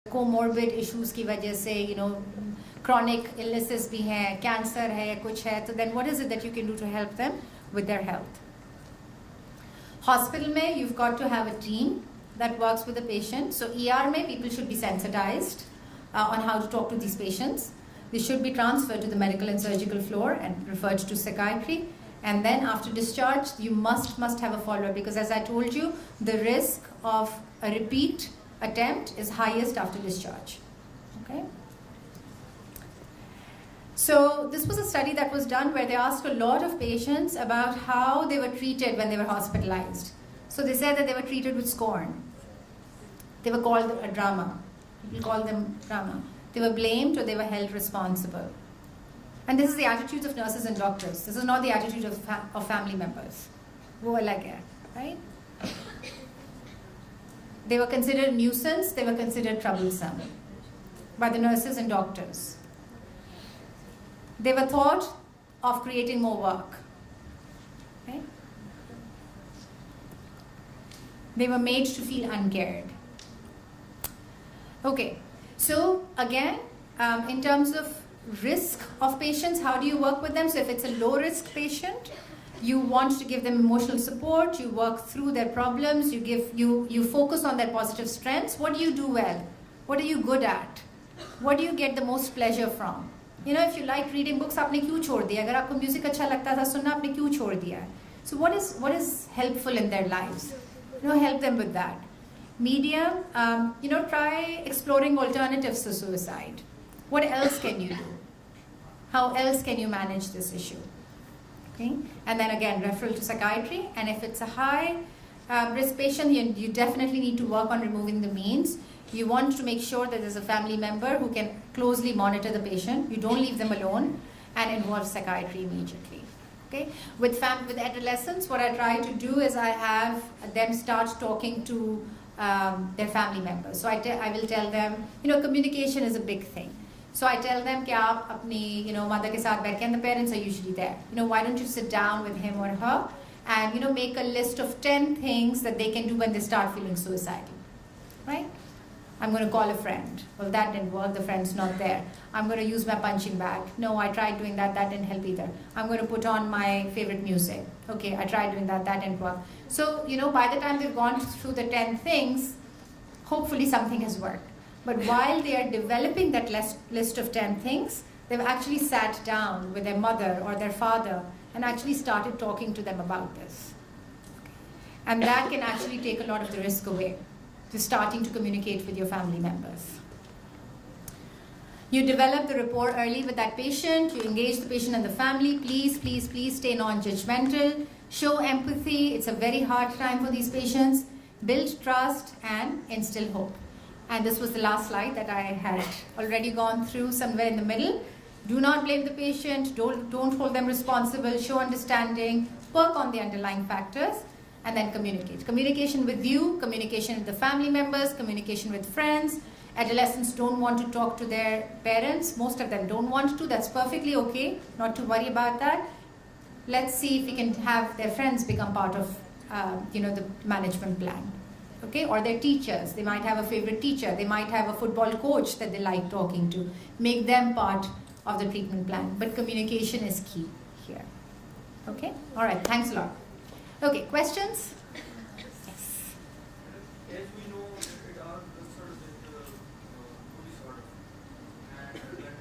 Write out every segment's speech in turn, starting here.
Comorbid issues की वजह से chronic illnesses भी हैं, cancer है, कुछ है, तो then what is it that you can do to help them with their health? Hospital में you've got to have a team that works with the patient. So ER में people should be sensitized on how to talk to these patients. They should be transferred to the medical and surgical floor and referred to psychiatry. And then after discharge, you must have a follow-up, because as I told you, the risk of a repeat attempt is highest after discharge. Okay. So this was a study that was done where they asked a lot of patients about how they were treated when they were hospitalized. So they said that they were treated with scorn. They were called a drama. People call them drama. They were blamed or they were held responsible. And this is the attitudes of nurses and doctors. This is not the attitude of family members. वो अलग है, right? They were considered nuisance. They were considered troublesome by the nurses and doctors. They were thought of creating more work. Okay? They were made to feel uncared. Okay, so again, in terms of risk of patients, how do you work with them? So if it's a low risk patient, you want to give them emotional support, you work through their problems, you focus on their positive strengths. What do you do well? What are you good at? What do you get the most pleasure from? If you like reading books, आपने क्यों छोड़ दिया? अगर आपको music अच्छा लगता था सुनना, आपने क्यों छोड़ दिया? So what is helpful in their lives? Help them with that. Medium, try exploring alternatives to suicide. What else can you do? How else can you manage this issue? Okay, and then again, referral to psychiatry. And if it's a high risk patient, you definitely need to work on removing the means. You want to make sure that there's a family member who can closely monitor the patient. You don't leave them alone, and involve psychiatry immediately. Okay, with adolescents, what I try to do is I have them start talking to their family members. So I will tell them, communication is a big thing. So I tell them कि आप अपनी mother के साथ बैठ के, and the parents are usually there. Why don't you sit down with him or her and make a list of 10 things that they can do when they start feeling suicidal, right? I'm going to call a friend. Well, that didn't work. The friend's not there. I'm going to use my punching bag. No, I tried doing that. That didn't help either. I'm going to put on my favorite music. Okay, I tried doing that. That didn't work. So, by the time they've gone through the 10 things, hopefully something has worked. But while they are developing that list of 10 things, they've actually sat down with their mother or their father and actually started talking to them about this. Okay. And that can actually take a lot of the risk away, just starting to communicate with your family members. You develop the rapport early with that patient. You engage the patient and the family. Please, please, please stay non-judgmental. Show empathy. It's a very hard time for these patients. Build trust and instill hope. And this was the last slide that I had already gone through somewhere in the middle. Do not blame the patient. Don't hold them responsible. Show understanding. Work on the underlying factors. And then communicate. Communication with you, communication with the family members, communication with friends. Adolescents don't want to talk to their parents. Most of them don't want to. That's perfectly okay. Not to worry about that. Let's see if we can have their friends become part of the management plan. Okay, or their teachers. They might have a favorite teacher. They might have a football coach that they like talking to. Make them part of the treatment plan. But communication is key here. Okay, all right, thanks a lot. Okay, questions? Yes. As we know, it are concerned with disorder and hypomania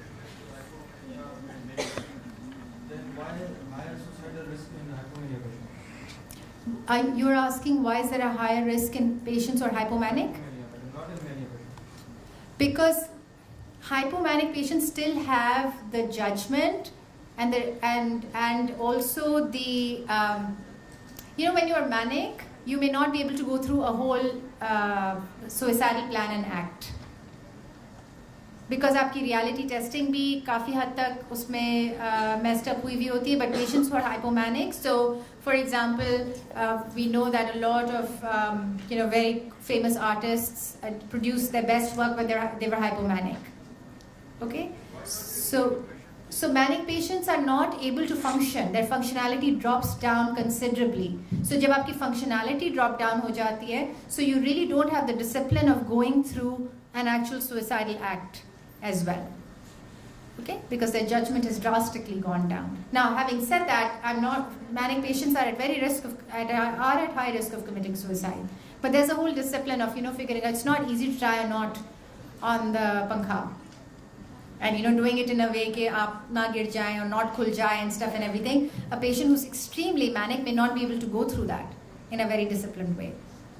and medication. Then why higher suicidal risk in hypomania patients? You're asking why is there a higher risk in patients or hypomanic? Not in many patients. Because hypomanic patients still have the judgment and also the when you are manic, you may not be able to go through a whole suicidal plan and act. Because आपकी reality testing भी काफ़ी हद तक उसमें messed up हुई भी होती है, but patients who are hypomanic. So, for example, we know that a lot of very famous artists produce their best work when they were hypomanic. Okay, so manic patients are not able to function. Their functionality drops down considerably. So जब आपकी functionality drop down हो जाती है, so you really don't have the discipline of going through an actual suicidal act as well. Okay, because their judgment has drastically gone down. Now, having said that, manic patients are at high risk of committing suicide. But there's a whole discipline of, figuring out it's not easy to try a knot on the pankha. And, doing it in a way that aap na gir jaye or not khul jaye and stuff and everything. A patient who's extremely manic may not be able to go through that in a very disciplined way.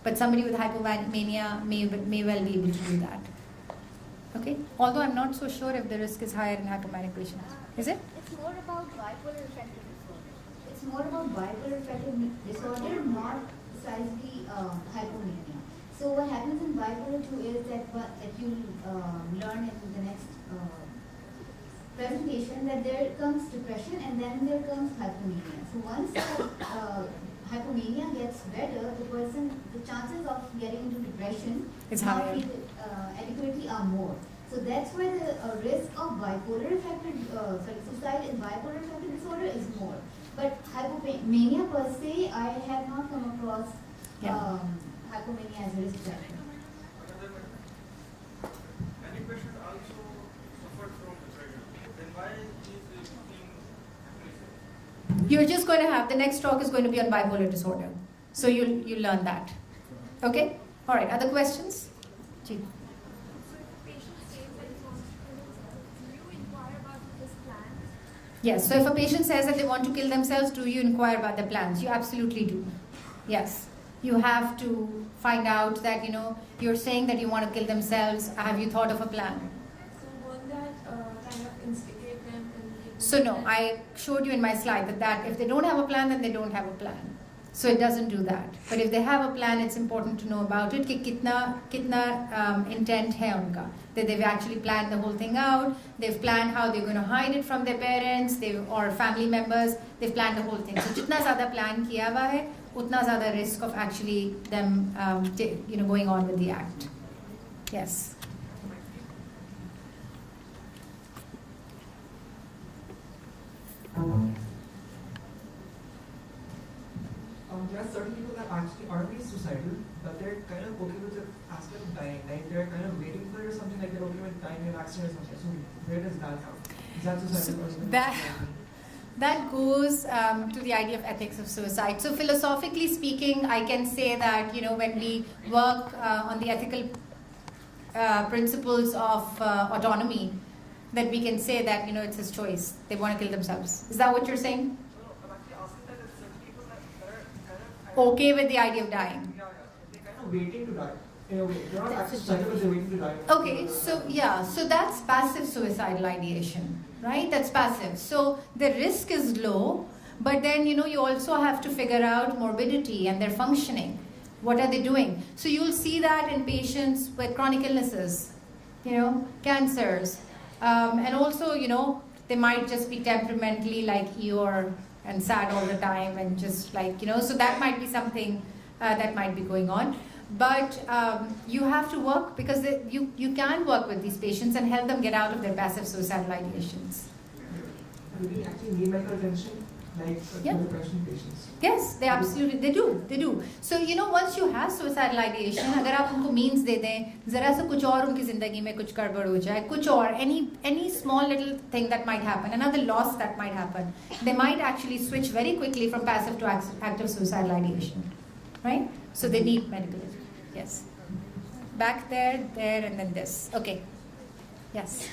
But somebody with hypomania may well be able to do that. Okay, although I'm not so sure if the risk is higher in hypomanic patients. Is it? It's more about bipolar affective disorder. It's more about bipolar affective disorder, not precisely hypomania. So what happens in bipolar 2 is that you learn in the next presentation that there comes depression and then there comes hypomania. So once hypomania gets better, the chances of getting into depression is higher. Adequately are more. So that's why the risk of suicide in bipolar affective disorder is more. But hypomania per se, I have not come across hypomania as a risk factor. Any patient also suffered from depression. Then why is it being You're just going to have, the next talk is going to be on bipolar disorder. So you'll learn that. Okay? All right, other questions? Ji. Yes, so if a patient says that they want to kill themselves, do you inquire about their plans? You absolutely do. Yes. You have to find out that, you're saying that you want to kill themselves. Have you thought of a plan? So won't that kind of instigate them? So no, I showed you in my slide that if they don't have a plan, then they don't have a plan. So it doesn't do that. But if they have a plan, it's important to know about it. Ki kitna intent hai unka. That they've actually planned the whole thing out. They've planned how they're going to hide it from their parents, or family members. They've planned the whole thing. So jitna zyada plan kiya hua hai, utna zyada risk of actually them, going on with the act. Yes. There are certain people that actually are really suicidal, but they're kind of okay with the aspect of dying. Like they're kind of waiting for it or something, like they're okay with dying in an accident or something. So where does that come? Is that suicidal or is it That goes to the idea of ethics of suicide. So philosophically speaking, I can say that, when we work on the ethical principles of autonomy, that we can say that, it's his choice. They want to kill themselves. Is that what you're saying? I'm actually asking that it's certain people that are kind of Okay with the idea of dying. they're kind of waiting to die. In a way, they're not actually suicidal, but they're waiting to die. Okay, so that's passive suicidal ideation, right? That's passive. So the risk is low, but then, you also have to figure out morbidity and their functioning. What are they doing? So you'll see that in patients with chronic illnesses, cancers. And also, they might just be temperamentally like Eeyore and sad all the time and just like, so that might be something that might be going on. But you have to work because you can work with these patients and help them get out of their passive suicidal ideations. Do we actually need medical attention, like depression patients? Yes, they absolutely, they do. So, once you have suicidal ideation, अगर आप उनको means दे दें, ज़रा सा कुछ और उनकी ज़िंदगी में कुछ गड़बड़ हो जाए, कुछ और, any small little thing that might happen, another loss that might happen, they might actually switch very quickly from passive to active suicidal ideation, right? So they need medical attention. Yes. Back there, and then this. Okay. Yes.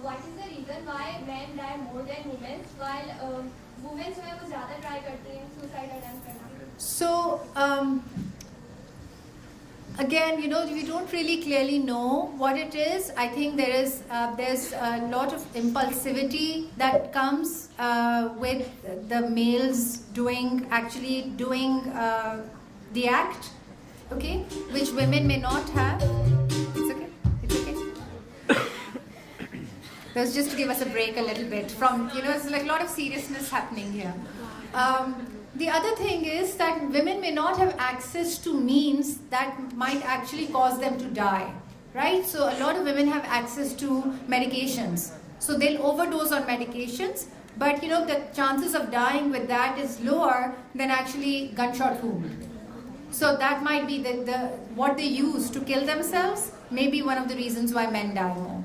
What is the reason why men die more than women, while women जो है वो ज़्यादा try करती हैं suicide attempt करना? So again, we don't really clearly know what it is. I think there's a lot of impulsivity that comes with the males doing the act, okay, which women may not have. It's okay. That's just to give us a break a little bit from, it's like a lot of seriousness happening here. The other thing is that women may not have access to means that might actually cause them to die, right? So a lot of women have access to medications. So they'll overdose on medications, But the chances of dying with that is lower than actually gunshot wound. So that might be what they use to kill themselves, may be one of the reasons why men die more.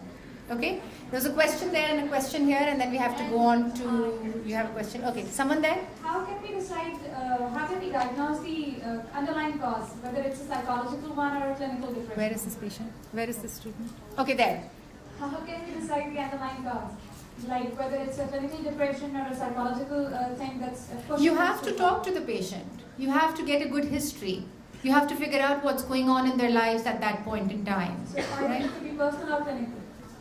Okay? There's a question there and a question here, and then we have to go on to, you have a question? Okay, someone there? How can we decide, how can we diagnose the underlying cause, whether it's a psychological one or a clinical depression? Where is this patient? Where is this treatment? Okay, there. How can we decide the underlying cause? Like whether it's a clinical depression or a psychological thing that's pushing You us have to talk to the patient. You have to get a good history. You have to figure out what's going on in their lives at that point in time. So either it could be personal or clinical.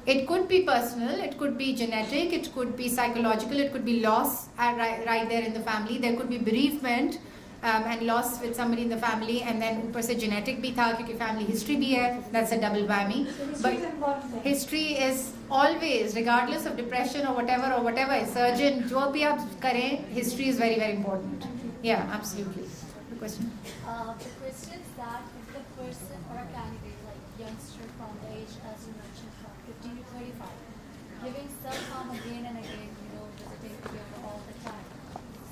It could be personal, it could be genetic, it could be psychological, it could be loss right there in the family. There could be bereavement and loss with somebody in the family, and then ऊपर से genetic भी था क्योंकि family history भी है. That's a double whammy. So history is an important thing. History is always, regardless of depression or whatever, surgeon जो भी आप करें, history is very, very important. Yeah, absolutely. The question? The question is that if the person or a candidate, like youngster from the age, as you mentioned, from 15 to 35, giving self-harm again and again, visiting together all the time.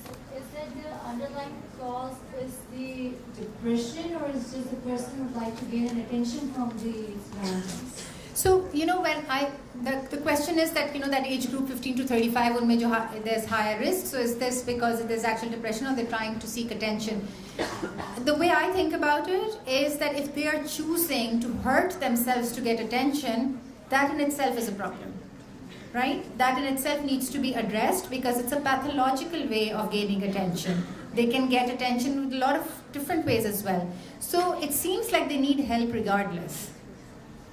So is that the underlying cause is the Depression, or is just the person would like to gain an attention from the surroundings? So, when the question is that, that age group 15 to 35, unme there's higher risk. So is this because there's actual depression or they're trying to seek attention? The way I think about it is that if they are choosing to hurt themselves to get attention, that in itself is a problem, right? That in itself needs to be addressed because it's a pathological way of gaining attention. They can get attention with a lot of different ways as well. So it seems like they need help regardless.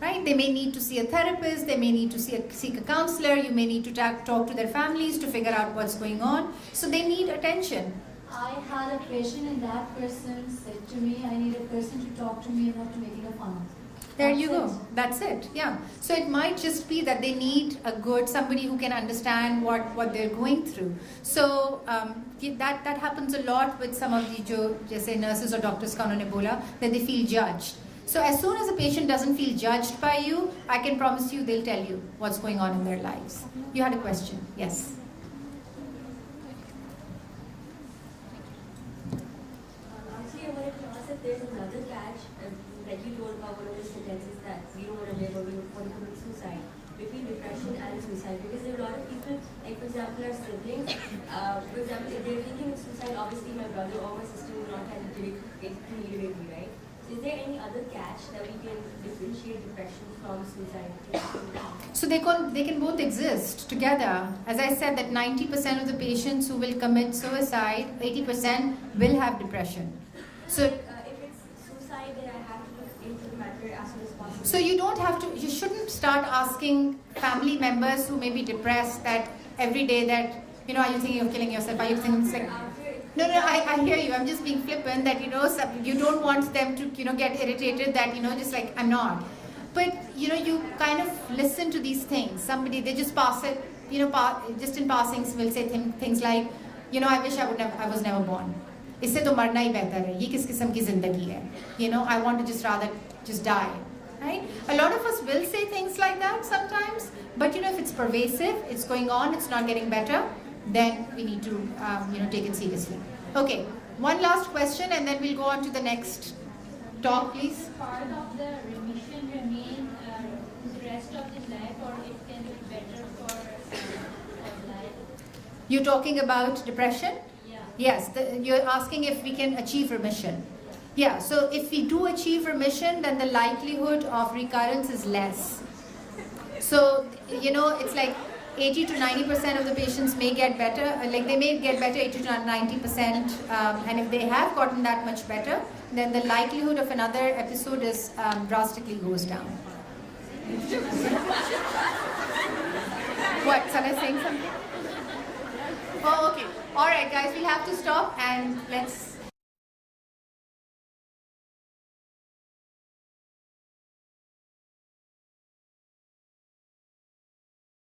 Right? They may need to see a therapist, they may need to seek a counselor, you may need to talk to their families to figure out what's going on. So they need attention. I had a patient and that person said to me, I need a person to talk to me and not to make it a fun. There That's you go. it. That's it. Yeah. So it might just be that they need somebody who can understand what they're going through. So that happens a lot with some of the जैसे nurses or doctors का उन्होंने बोला that they feel judged. So as soon as a patient doesn't feel judged by you, I can promise you they'll tell you what's going on in their lives. You had a question. Yes. Actually, I wanted to ask if there's another catch, like you told about one of the sentences that we don't want to live or we want to commit suicide, between depression and suicide. Because there are a lot of people, like for example our siblings, for example if they're thinking of suicide, obviously my brother or my sister will not have to do it immediately, right? So is there any other catch that we can differentiate depression from suicide? So they can both exist together. As I said, that 90% of the patients who will commit suicide, 80% will have depression. So if it's suicide, then I have to look into the matter as soon as possible. So you shouldn't start asking family members who may be depressed that every day that, are you thinking of killing yourself? Are you thinking like, no, I hear you. I'm just being flippant that, you don't want them to, get irritated that, just like, I'm not. But, you kind of listen to these things. They just pass it, just in passing will say things like, I wish I was never born. इससे तो मरना ही बेहतर है. ये किस किस्म की जिंदगी है? I want to rather die. Right? A lot of us will say things like that sometimes, but if it's pervasive, it's going on, it's not getting better, then we need to take it seriously. Okay, one last question and then we'll go on to the next talk, please. part of the remission remain the rest of the life, or it can be better for life? You're talking about depression? Yeah. Yes, you're asking if we can achieve remission. Yeah, so if we do achieve remission, then the likelihood of recurrence is less. So, it's like 80 to 90% of the patients may get better, they may get better 80 to 90%, and if they have gotten that much better, then the likelihood of another episode is drastically goes down. What, Sana saying something? Oh, okay. All right, guys, we'll have to stop and let's